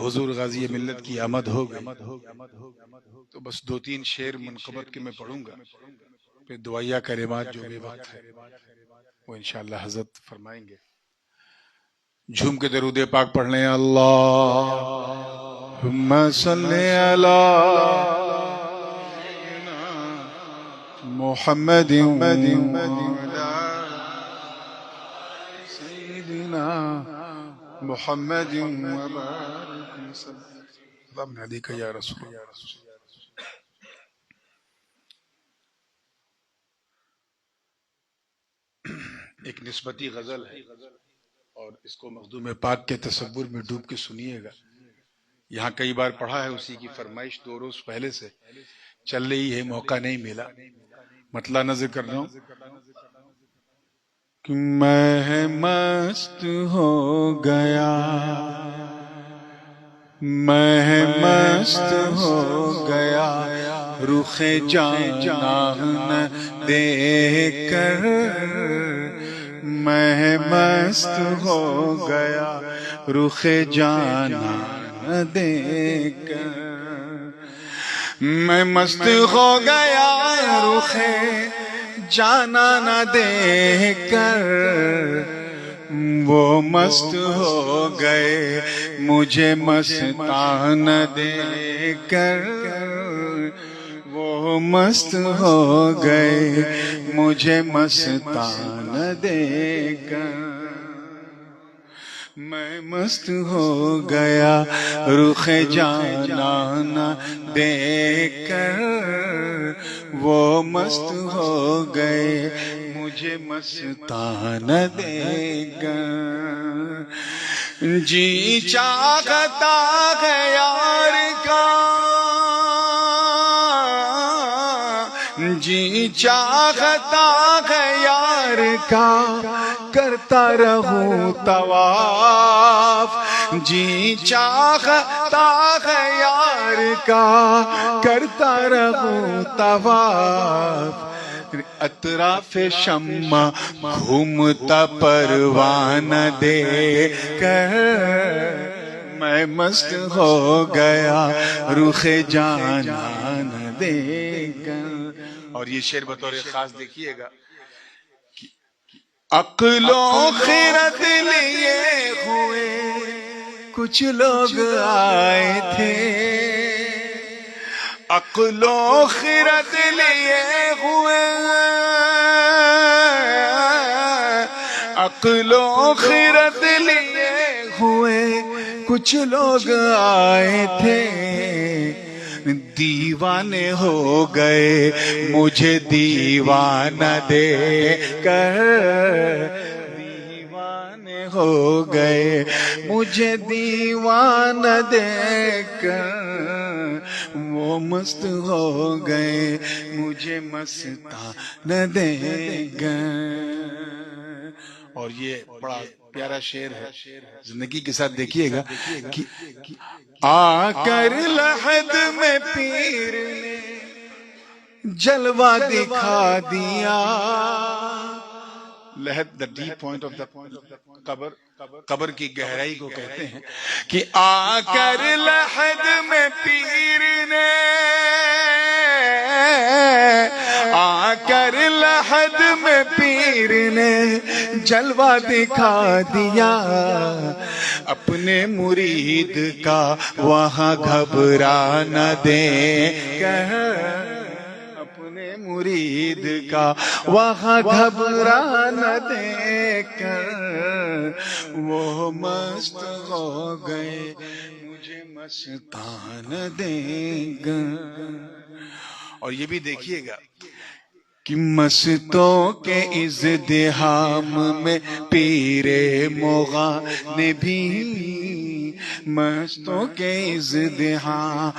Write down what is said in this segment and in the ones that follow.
حضور غازی ملت کی آمد ہو گئی، تو بس 2-3 شعر منقبت کے میں پڑھوں گا، پھر دعائیہ کلمات جو بھی وقت ہے وہ انشاءاللہ حضرت فرمائیں گے۔ جھوم کے درود پاک پڑھ لیں۔ اللہم صلی علی محمد سیدنا محمد وبارک اللہم علیک یا رسول اللہ۔ ایک نسبتی غزل ہے اور اس کو مخدوم پاک کے تصور میں ڈوب کے سنیے گا۔ یہاں کئی بار پڑھا ہے، اسی کی فرمائش 2 روز پہلے سے چل رہی ہے، موقع نہیں ملا، مطلع نظر کر رہا ہوں کہ میں مست ہو گیا، میں مست ہو گیا رخ جانان دیکھ کر، میں مست ہو گیا رخ جانان دیکھ کر، میں مست ہو گیا رخ جانان دیکھ کر، وہ مست ہو گئے مجھے مستان دیکھ کر، وہ مست ہو گئے مجھے مستان دیکھ کر، میں مست ہو گیا رخ جانان دیکھ کر، وہ مست ہو گئے مجھے مستان دیکھ کر، جی چاہتا ہے یار کا، جی چاہتا ہے یار کا کرتا رہوں طواف، جی چاہتا ہے یار کا کرتا رہوں طواف، اطراف شمع گھومتا پروانہ دیکھ کر، میں مست ہو گیا رخ جانان دیکھ کر۔ اور یہ شعر بطور خاص دیکھیے گا، عقل و خرد لیے ہوئے کچھ لوگ آئے تھے، عقل و خرد لیے ہوئے، عقل و خرد لیے ہوئے کچھ لوگ آئے تھے، دیوانے ہو گئے مجھے دیوانہ دیکھ کر، دیوانے ہو گئے مجھے دیوانہ دیکھ کر، وہ مست ہو گئے مجھے مستان دیکھ کر۔ اور یہ بڑا پیارا شعر ہے، زندگی کے ساتھ دیکھیے گا کہ آ کر لحد میں پیر نے جلوہ دکھا دیا، لحد the deep point of the قبر، قبر کی گہرائی کو کہتے ہیں، کہ آ کر لحد میں پیر نے، آ کر لحد میں پیر نے جلوہ دکھا دیا، اپنے مرید کا وہاں گھبرانا دے کر، اپنے مرید کا وہاں گھبرانا دے کر، وہ مست ہو گئے مجھے مستان دے کر۔ اور یہ بھی دیکھیے گا کہ مستوں کے ازدحام میں پیر مغاں نے بھی، مستوں کے ازدحام،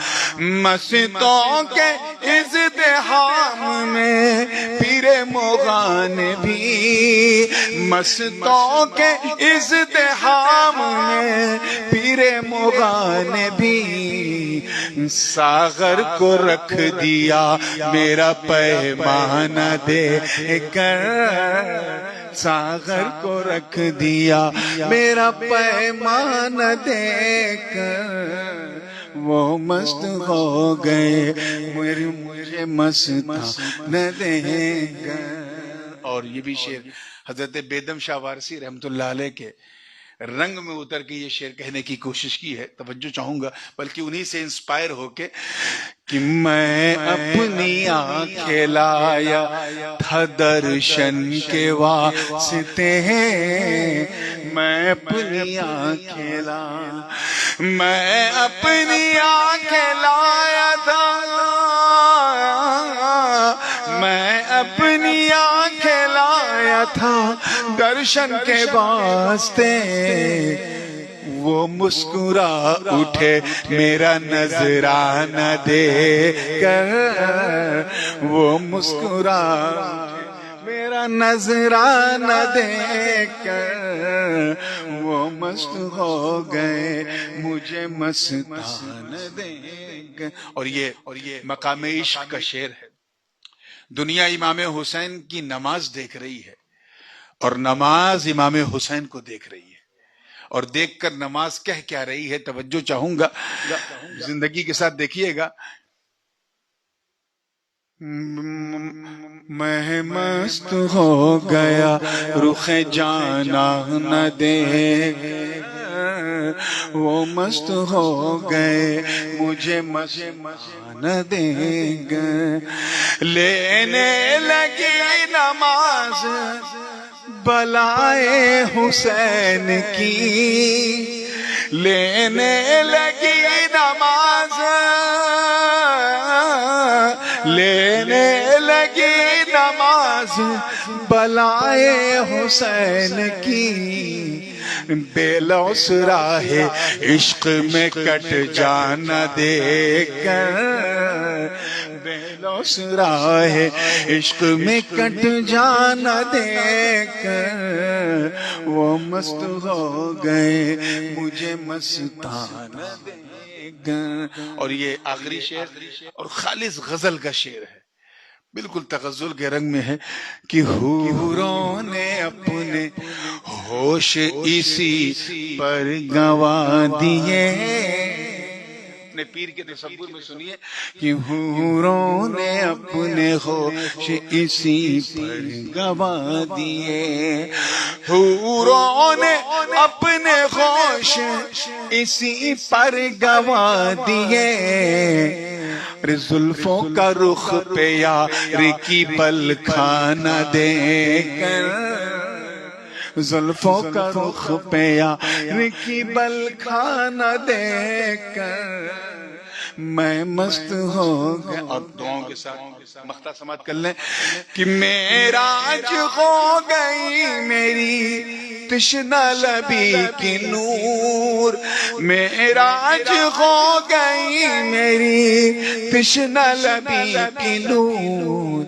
مستوں کے ازدحام میں پیر مغاں نے بھی، مستوں کے ازدحام میں پیر مغاں نے بھی، ساغر کو رکھ دیا میرا پیمانہ دے کر، ساغر کو رکھ دیا میرا پیمان دیکھ کر وہ مست ہو گئے مجھے مستان دیکھ کر. اور یہ بھی شعر حضرت بیدم شاہ وارسی رحمت اللہ علیہ کے رنگ میں اتر کے یہ شعر کہنے کی کوشش کی ہے. توجہ چاہوں گا بلکہ انہی سے انسپائر ہو کے کہ میں اپنی آنکھیں لایا تھا درشن کے واسطے میں اپنی آنکھیں لایا میں اپنی آنکھیں لایا تھا میں اپنی آنکھیں لایا تھا درشن کے واسطے وہ مسکرا اٹھے میرا نذرانہ دے کر وہ مسکرا میرا نذرانہ دے کر وہ مست ہو گئے مجھے مستان دے کر. اور یہ مقام عشق کا شعر ہے. دنیا امام حسین کی نماز دیکھ رہی ہے اور نماز امام حسین کو دیکھ رہی ہے اور دیکھ کر نماز کہہ کیا رہی ہے. توجہ چاہوں گا زندگی کے ساتھ دیکھیے گا. میں مست ہو گیا رخ جانا نہ دے وہ مست ہو گئے مجھے مستان دیں گے. لینے لگی نماز بلائے حسین کی لینے لگی نماز لینے لگی نماز بلائے حسین کی بے لوث راہ عشق میں کٹ جانا دے کر بے لوث راہ عشق میں کٹ جانا دے کر وہ مست ہو گئے مجھے مستان دے کر. اور یہ آخری شعر اور خالص غزل کا شعر ہے. بالکل تغزل کے رنگ میں ہے کہ حوروں نے اپنے ہوش اسی پر گنوا دیے اپنے پیر کے تصور میں سنیے کہ حوروں نے اپنے ہوش اسی پر گنوا دیے حوروں نے اپنے ہوش اسی پر گنوا دیے زلفوں کا رخ پہ یار کی بل کھانا دے کر زلفوں کا رخ پہ یار کی بل کھانا دے کر میں مست ہو گیا. اور دعاؤں کے ساتھ مختہ سماعت کر لیں کہ معراج ہو گئی میری تشنہ لبی کی نور معراج ہو گئی میری تشنہ لبی کی نور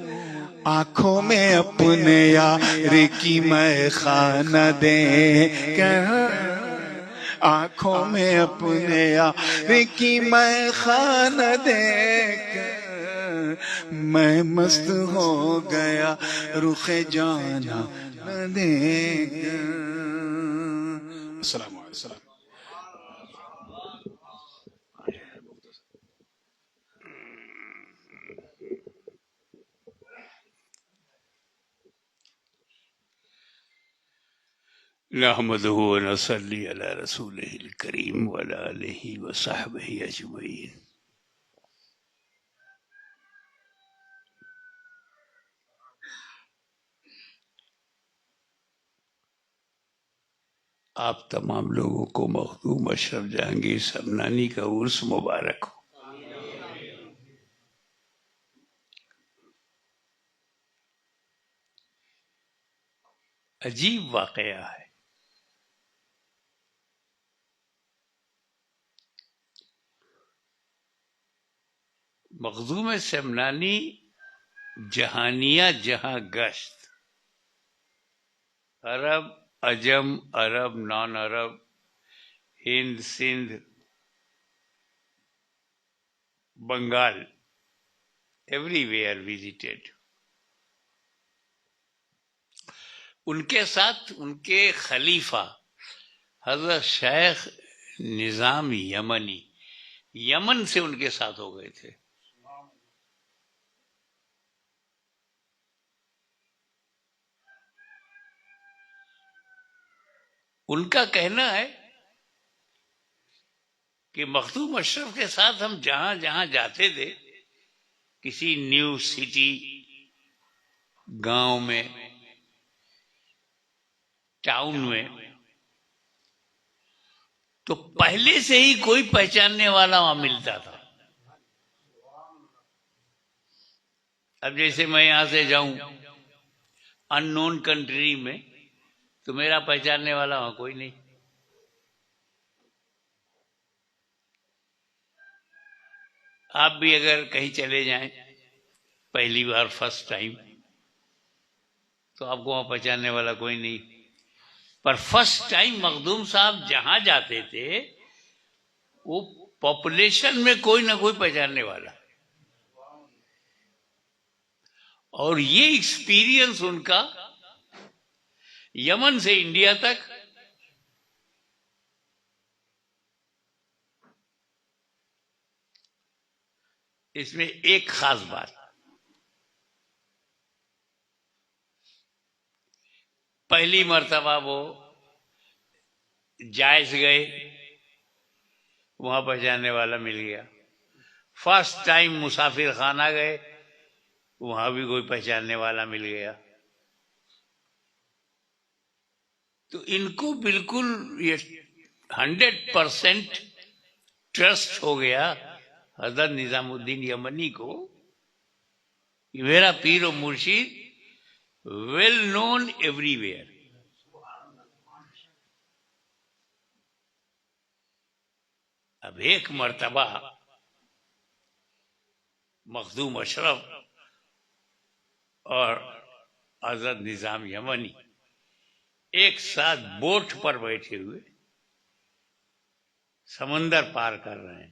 آنکھوں میں اپنے یار کی میں خانہ دے کر آنکھوں میں اپنے یار کی میں خانہ دے کر میں مست ہو گیا رخ جانا نہ دے کر. السلام علیکم. نحمده ونصلي على رسوله الكريم وعلى آله وصحبه أجمعين. آپ تمام لوگوں کو مخدوم اشرف جہانگیر سمنانی کا عرس مبارک ہو. عجیب واقعہ ہے. مخدوم سمنانی جہانیہ جہاں گشت عرب عجم عرب نان عرب Hind Sindh Bengal everywhere visited. ان کے ساتھ ان کے خلیفہ حضرت شیخ نظام یمنی یمن سے ان کے ساتھ ہو گئے تھے. ان کا کہنا ہے کہ مخدوم اشرف کے ساتھ ہم جہاں جہاں جاتے تھے، کسی نیو سٹی، گاؤں میں، ٹاؤن میں، تو پہلے سے ہی کوئی پہچاننے والا وہاں ملتا تھا. اب جیسے میں یہاں سے جاؤں ان نون کنٹری میں، تو میرا پہچاننے والا وہاں کوئی نہیں. آپ بھی اگر کہیں چلے جائیں پہلی بار، فرسٹ ٹائم، تو آپ کو وہاں پہچاننے والا کوئی نہیں. پر فرسٹ ٹائم مخدوم صاحب جہاں جاتے تھے وہ پاپولیشن میں کوئی نہ کوئی پہچاننے والا. اور یہ ایکسپیرینس ان کا یمن سے انڈیا تک، اس میں ایک خاص بات، پہلی مرتبہ وہ جائز گئے، وہاں پہچاننے والا مل گیا. فرسٹ ٹائم مسافر خانہ گئے، وہاں بھی کوئی پہچاننے والا مل گیا. تو ان کو بالکل یہ 100% ٹرسٹ ہو گیا حضرت نظام الدین یمنی کو، کہ میرا پیر و مرشید ویل نون ایوری ویئر. اب ایک مرتبہ مخدوم اشرف اور حضرت نظام یمنی ایک ساتھ بوٹ پر بیٹھے ہوئے سمندر پار کر رہے ہیں.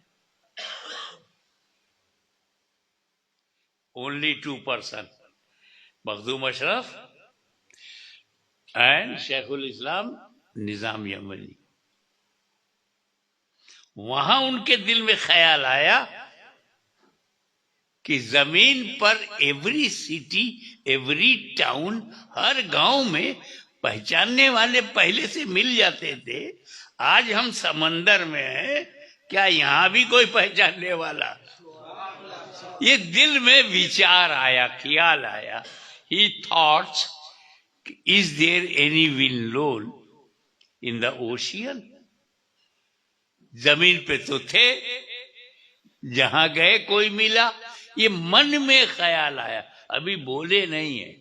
only 2 person, Makhdoom Ashraf and شیخ الاسلام نظام یمنی. وہاں ان کے دل میں خیال آیا کہ زمین پر ایوری سٹی، ایوری ٹاؤن، ہر گاؤں میں پہچاننے والے پہلے سے مل جاتے تھے. آج ہم سمندر میں ہیں، کیا یہاں بھی کوئی پہچاننے والا؟ یہ دل میں وچار آیا، خیال آیا. He thought, is there any wind in the ocean? زمین پہ تو تھے، جہاں گئے کوئی ملا. یہ من میں خیال آیا، ابھی بولے نہیں ہیں.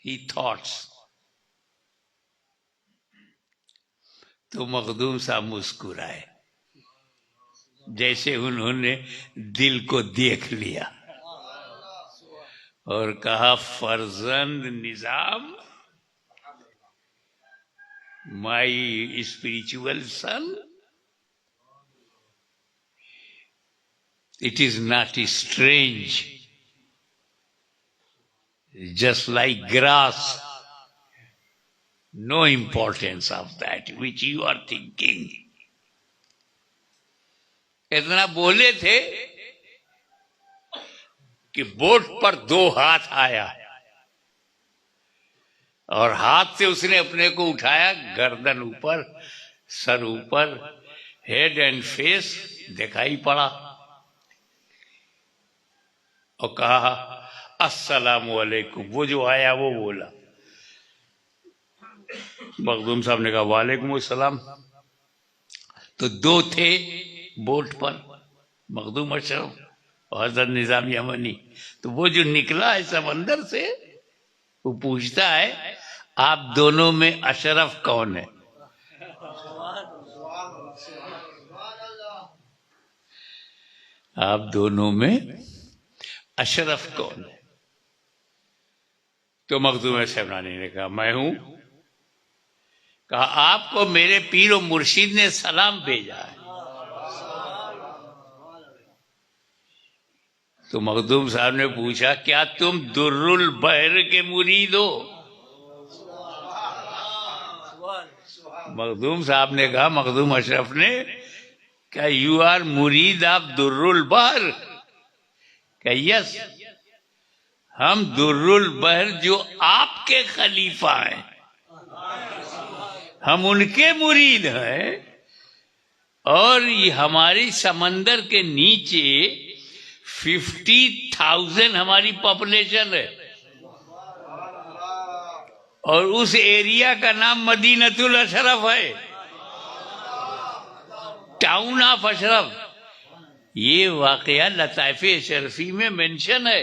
He thoughts. تو مخدوم صاحب مسکرائے، جیسے انہوں نے دل کو دیکھ لیا، اور کہا فرزند Nizam, my spiritual son, it is not strange, just like grass, no importance of that which you are thinking. اتنا بولے تھے کہ بوٹ پر 2 ہاتھ آیا، اور ہاتھ سے اس نے اپنے کو اٹھایا، گردن اوپر، سر اوپر، ہیڈ اینڈ فیس دکھائی پڑا، اور کہا السلام علیکم. وہ جو آیا وہ بولا. مخدوم صاحب نے کہا وعلیکم السلام. تو 2 تھے بوٹ پر، مخدوم اشرف اور حضرت نظام یمنی. تو وہ جو نکلا ہے سمندر سے، وہ پوچھتا ہے آپ دونوں میں اشرف کون ہے؟ آپ دونوں میں اشرف کون ہے؟ تو مخدوم صاحبانی نے کہا میں ہوں. کہا آپ کو میرے پیر و مرشید نے سلام بھیجا ہے. تو مخدوم صاحب نے پوچھا کیا تم در البحر کے مرید ہو؟ مخدوم صاحب نے کہا، مخدوم اشرف نے، کیا یو آر مرید آف در البحر؟ کہ یس، ہم در البحر جو آپ کے خلیفہ ہیں ہم ان کے مرید ہیں، اور یہ ہماری سمندر کے نیچے 50,000 ہماری پاپولیشن ہے، اور اس ایریا کا نام مدینۃ الاشرف ہے، ٹاؤن آف اشرف۔ یہ واقعہ لطائف اشرفی میں مینشن ہے،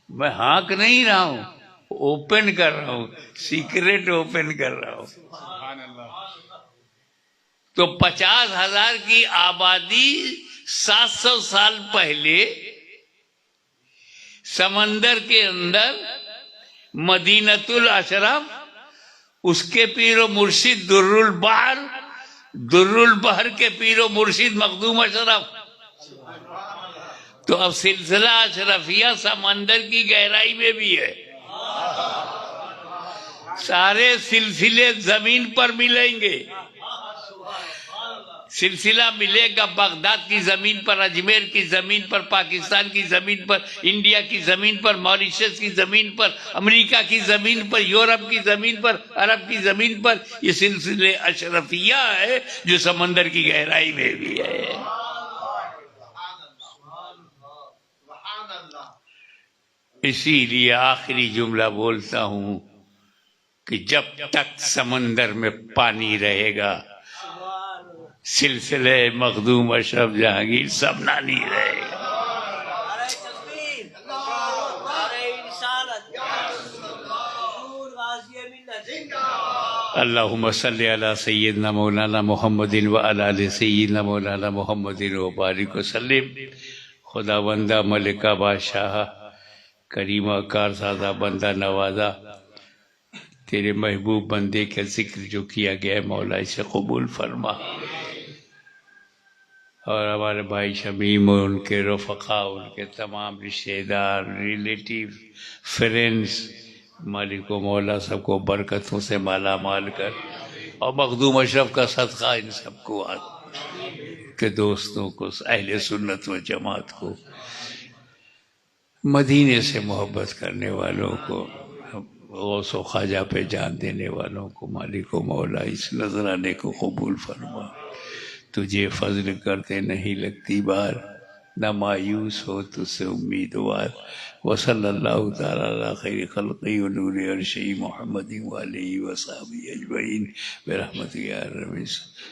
میں ہانک نہیں رہا ہوں، اوپن کر رہا ہوں، سیکریٹ اوپن کر رہا ہوں۔ تو 50,000 کی آبادی 700 سال پہلے سمندر کے اندر مدینۃ الاشرف، اس کے پیر و مرشد در البحر، در البحر کے پیر و مرشد مخدوم اشرف۔ تو اب سلسلہ اشرفیہ سمندر کی گہرائی میں بھی ہے، سارے سلسلے زمین پر ملیں گے۔ سلسلہ ملے گا بغداد کی زمین پر، اجمیر کی زمین پر، پاکستان کی زمین پر، انڈیا کی زمین پر، ماریشس کی زمین پر، امریکہ کی زمین پر، یورپ کی زمین پر، عرب کی زمین پر۔ یہ سلسلے اشرفیہ ہے جو سمندر کی گہرائی میں بھی ہے۔ اسی لیے آخری جملہ بولتا ہوں کہ جب تک سمندر میں پانی رہے گا سلسلے مخدوم اشرف جہانگیر سمنانی رہے گا۔ اللہم صلی علی سیدنا مولانا محمد وعلی آل سیدنا مولانا محمد وبارک وسلم۔ خدا بندہ ملکہ بادشاہ کریمہ کارسازہ بندہ نوازہ، تیرے محبوب بندے کا ذکر جو کیا گیا ہے مولا اسے قبول فرما، اور ہمارے بھائی شمیم اور ان کے رفقاء، ان کے تمام رشتہ دار، ریلیٹیو، فرینڈز، مالک و مولا سب کو برکتوں سے مالا مال کر، اور مخدوم اشرف کا صدقہ ان سب کو، کے دوستوں کو، اہل سنت و جماعت کو، مدینے سے محبت کرنے والوں کو، غوث و خواجہ پہ جان دینے والوں کو، مالک و مولا اس نذرانے کو قبول فرما۔ تجھے فضل کرتے نہیں لگتی بار، نہ مایوس ہو تجھ سے امیدوار۔ وصلی اللہ تعالیٰ علی خیر خلقی و نور عرشی محمد وآلہ وصحبہ اجمعین برحمتک یا ارحم الراحمین۔